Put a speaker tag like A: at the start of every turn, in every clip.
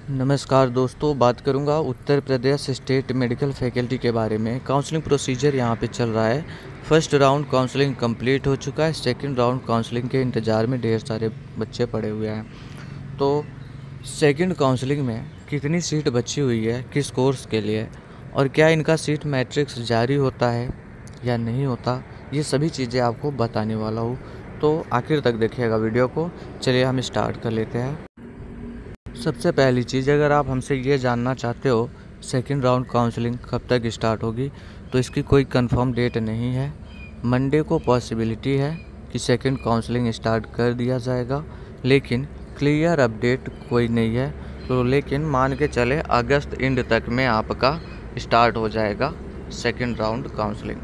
A: नमस्कार दोस्तों, बात करूंगा Uttar Pradesh state medical faculty के बारे में। काउंसलिंग प्रोसीजर यहां पे चल रहा है। फर्स्ट राउंड काउंसलिंग कंप्लीट हो चुका है। सेकंड राउंड काउंसलिंग के इंतज़ार में ढेर सारे बच्चे पड़े हुए हैं। तो सेकंड काउंसलिंग में कितनी सीट बची हुई है, किस कोर्स के लिए, और क्या इनका सीट मैट्रिक्स जारी होता है या नहीं होता, ये सभी चीज़ें आपको बताने वाला हूँ। तो आखिर तक देखिएगा वीडियो को। चलिए हम स्टार्ट कर लेते हैं। सबसे पहली चीज़, अगर आप हमसे ये जानना चाहते हो सेकंड राउंड काउंसलिंग कब तक स्टार्ट होगी, तो इसकी कोई कंफर्म डेट नहीं है। मंडे को पॉसिबिलिटी है कि सेकंड काउंसलिंग स्टार्ट कर दिया जाएगा, लेकिन क्लियर अपडेट कोई नहीं है। तो लेकिन मान के चले अगस्त एंड तक में आपका स्टार्ट हो जाएगा सेकंड राउंड काउंसलिंग।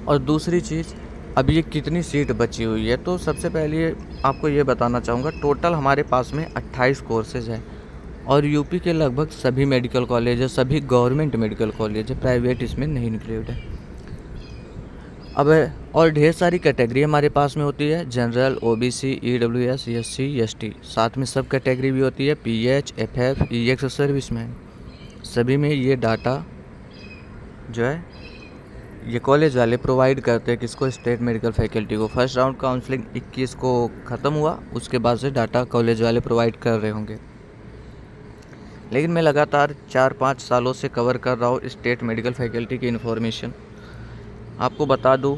A: और दूसरी चीज़, अब ये कितनी सीट बची हुई है, तो सबसे पहले आपको ये बताना चाहूँगा, टोटल हमारे पास में 28 कोर्सेज है और यूपी के लगभग सभी मेडिकल कॉलेज है, सभी गवर्नमेंट मेडिकल कॉलेज है, प्राइवेट इसमें नहीं इंक्लूड है। अब और ढेर सारी कैटेगरी हमारे पास में होती है, general, OBC, EWS, SC, ST, साथ में सब कैटेगरी भी होती है, पीएच, एफएफ, ईएक्स, सर्विसमैन। सभी में ये डाटा जो है ये कॉलेज वाले प्रोवाइड करते हैं किसको, स्टेट मेडिकल फैकल्टी को। फर्स्ट राउंड काउंसलिंग 21 को ख़त्म हुआ, उसके बाद से डाटा कॉलेज वाले प्रोवाइड कर रहे होंगे। लेकिन मैं लगातार 4-5 सालों से कवर कर रहा हूँ स्टेट मेडिकल फैकल्टी की इन्फॉर्मेशन। आपको बता दूँ,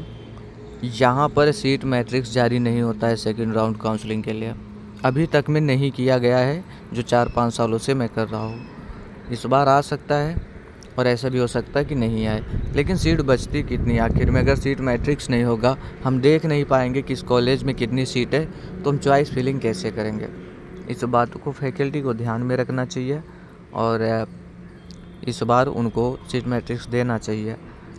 A: यहाँ पर सीट मैट्रिक्स जारी नहीं होता है सेकेंड राउंड काउंसलिंग के लिए, अभी तक में नहीं किया गया है। जो 4-5 सालों से मैं कर रहा हूँ, इस बार आ सकता है और ऐसा भी हो सकता है कि नहीं आए। लेकिन सीट बचती कितनी आखिर में? अगर सीट मैट्रिक्स नहीं होगा, हम देख नहीं पाएंगे किस कॉलेज में कितनी सीट है, तो हम चॉइस फिलिंग कैसे करेंगे? इस बात को फैकल्टी को ध्यान में रखना चाहिए और इस बार उनको सीट मैट्रिक्स देना चाहिए।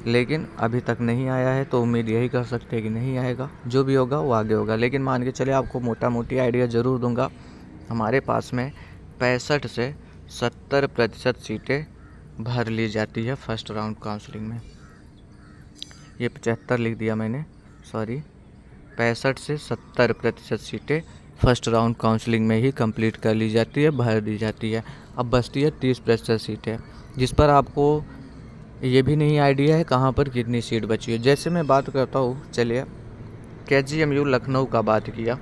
A: लेकिन अभी तक नहीं आया है, तो उम्मीद यही कर सकते हैं कि नहीं आएगा। जो भी होगा वो आगे होगा। लेकिन मान के चले आपको मोटा मोटी आइडिया ज़रूर दूँगा। हमारे पास में 65 से 70% सीटें भर ली जाती है फर्स्ट राउंड काउंसलिंग में। ये 75 लिख दिया मैंने, सॉरी। 65 से 70% सीटें फर्स्ट राउंड काउंसलिंग में ही कंप्लीट कर ली जाती है, भर दी जाती है। अब बचती है 30% सीटें, जिस पर आपको ये भी नहीं आइडिया है कहाँ पर कितनी सीट बची है। जैसे मैं बात करता हूँ, चलिए KGMU लखनऊ का बात किया,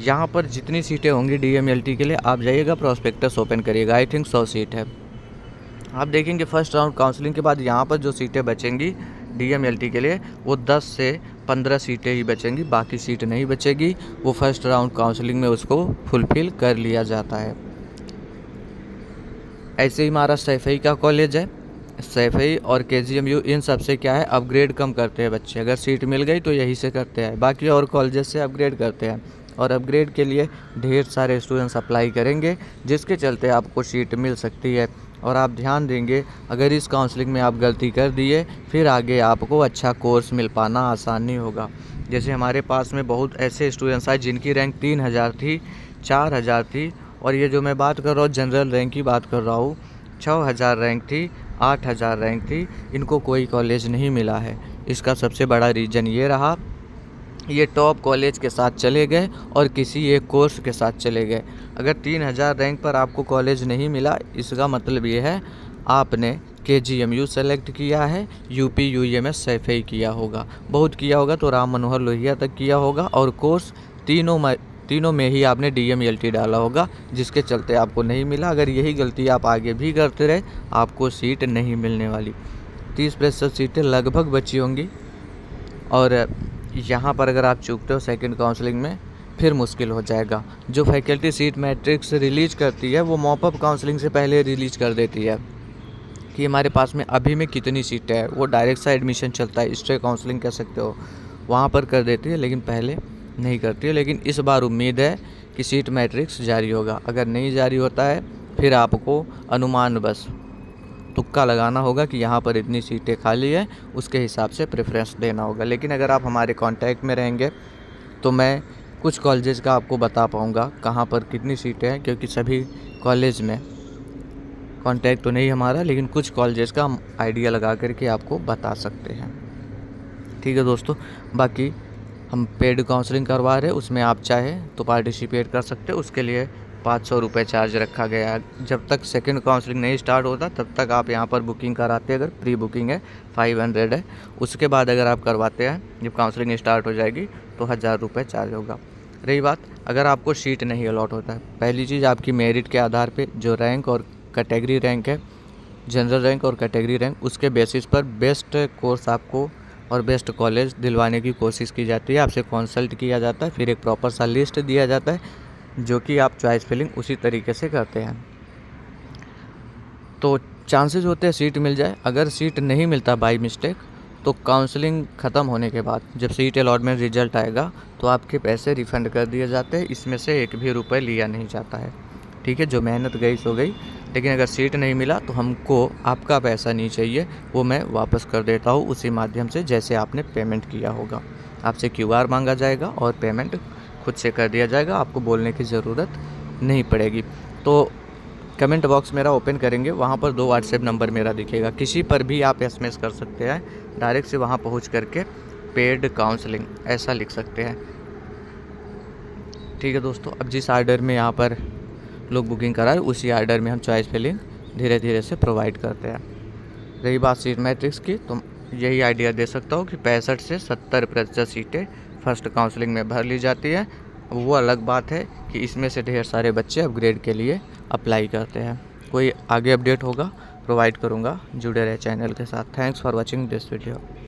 A: यहाँ पर जितनी सीटें होंगी DMLT के लिए, आप जाइएगा प्रॉस्पेक्टस ओपन करिएगा, आई थिंक 100 सीट है। आप देखेंगे फर्स्ट राउंड काउंसलिंग के बाद यहाँ पर जो सीटें बचेंगी DMLT के लिए, वो 10 से 15 सीटें ही बचेंगी, बाकी सीट नहीं बचेगी। वो फर्स्ट राउंड काउंसलिंग में उसको फुलफिल कर लिया जाता है। ऐसे ही हमारा सैफई का कॉलेज है। सैफई और KGMU, इन सब से क्या है, अपग्रेड कम करते हैं बच्चे। अगर सीट मिल गई तो यहीं से करते हैं, बाकी और कॉलेजेस से अपग्रेड करते हैं। और अपग्रेड के लिए ढेर सारे स्टूडेंट्स अप्लाई करेंगे, जिसके चलते आपको सीट मिल सकती है। और आप ध्यान देंगे, अगर इस काउंसलिंग में आप गलती कर दिए, फिर आगे आपको अच्छा कोर्स मिल पाना आसान नहीं होगा। जैसे हमारे पास में बहुत ऐसे स्टूडेंट्स आए जिनकी रैंक 3000 थी, 4000 थी, और ये जो मैं बात कर रहा हूँ जनरल रैंक की बात कर रहा हूँ, 6000 रैंक थी, 8000 रैंक थी, इनको कोई कॉलेज नहीं मिला है। इसका सबसे बड़ा रीज़न ये रहा, ये टॉप कॉलेज के साथ चले गए और किसी एक कोर्स के साथ चले गए। अगर 3000 रैंक पर आपको कॉलेज नहीं मिला, इसका मतलब ये है आपने KGMU सेलेक्ट किया है, UP UEMS सैफई किया होगा, बहुत किया होगा तो राम मनोहर लोहिया तक किया होगा, और कोर्स तीनों में ही आपने DMLT डाला होगा, जिसके चलते आपको नहीं मिला। अगर यही गलती आप आगे भी करते रहे, आपको सीट नहीं मिलने वाली। 30% सीटें लगभग बची होंगी, और यहाँ पर अगर आप चूकते हो सेकंड काउंसलिंग में, फिर मुश्किल हो जाएगा। जो फैकल्टी सीट मैट्रिक्स रिलीज करती है, वो मॉपअप काउंसलिंग से पहले रिलीज कर देती है कि हमारे पास में अभी में कितनी सीटें हैं। वो डायरेक्ट सा एडमिशन चलता है, स्ट्रे काउंसलिंग कह सकते हो, वहाँ पर कर देती है, लेकिन पहले नहीं करती है। लेकिन इस बार उम्मीद है कि सीट मैट्रिक्स जारी होगा। अगर नहीं जारी होता है, फिर आपको अनुमान बस तुक्का लगाना होगा कि यहाँ पर इतनी सीटें खाली है, उसके हिसाब से प्रेफरेंस देना होगा। लेकिन अगर आप हमारे कांटेक्ट में रहेंगे, तो मैं कुछ कॉलेजेस का आपको बता पाऊँगा कहाँ पर कितनी सीटें हैं, क्योंकि सभी कॉलेज में कांटेक्ट तो नहीं हमारा, लेकिन कुछ कॉलेजेस का हम आइडिया लगा करके आपको बता सकते हैं। ठीक है दोस्तों, बाकी हम पेड काउंसलिंग करवा रहे हैं, उसमें आप चाहे तो पार्टिसिपेट कर सकते हैं। उसके लिए 500 रुपये चार्ज रखा गया है। जब तक सेकंड काउंसलिंग नहीं स्टार्ट होता तब तक आप यहाँ पर बुकिंग कराते हैं, अगर प्री बुकिंग है 500 है। उसके बाद अगर आप करवाते हैं, जब काउंसलिंग स्टार्ट हो जाएगी तो 1000 रुपये चार्ज होगा। रही बात अगर आपको सीट नहीं अलॉट होता है, पहली चीज़ आपकी मेरिट के आधार पे जो रैंक और कैटेगरी रैंक है, जनरल रैंक और कैटेगरी रैंक, उसके बेसिस पर बेस्ट कोर्स आपको और बेस्ट कॉलेज दिलवाने की कोशिश की जाती है। आपसे कंसल्ट किया जाता है, फिर एक प्रॉपर सा लिस्ट दिया जाता है जो कि आप चॉइस फिलिंग उसी तरीके से करते हैं। तो चांसेस होते हैं सीट मिल जाए। अगर सीट नहीं मिलता बाय मिस्टेक तो काउंसलिंग ख़त्म होने के बाद जब सीट अलॉटमेंट रिजल्ट आएगा तो आपके पैसे रिफ़ंड कर दिए जाते हैं। इसमें से एक भी रुपये लिया नहीं जाता है, ठीक है। जो मेहनत गई सो गई। लेकिन अगर सीट नहीं मिला तो हमको आपका पैसा नहीं चाहिए, वो मैं वापस कर देता हूँ उसी माध्यम से जैसे आपने पेमेंट किया होगा। आपसे QR मांगा जाएगा और पेमेंट खुद से कर दिया जाएगा, आपको बोलने की ज़रूरत नहीं पड़ेगी। तो कमेंट बॉक्स मेरा ओपन करेंगे, वहाँ पर 2 व्हाट्सएप नंबर मेरा दिखेगा। किसी पर भी आप SMS कर सकते हैं, डायरेक्ट से वहाँ पहुँच करके पेड काउंसलिंग ऐसा लिख सकते हैं, ठीक है दोस्तों। अब जिस आर्डर में यहाँ पर लोग बुकिंग कराए उसी आर्डर में हम चॉइस फिलिंग धीरे धीरे से प्रोवाइड करते हैं। रही बात सीट मैट्रिक्स की, तो यही आइडिया दे सकता हूँ कि 65 से 70% सीटें फर्स्ट काउंसलिंग में भर ली जाती है। वो अलग बात है कि इसमें से ढेर सारे बच्चे अपग्रेड के लिए अप्लाई करते हैं। कोई आगे अपडेट होगा प्रोवाइड करूँगा, जुड़े रहे चैनल के साथ। Thanks for watching this video.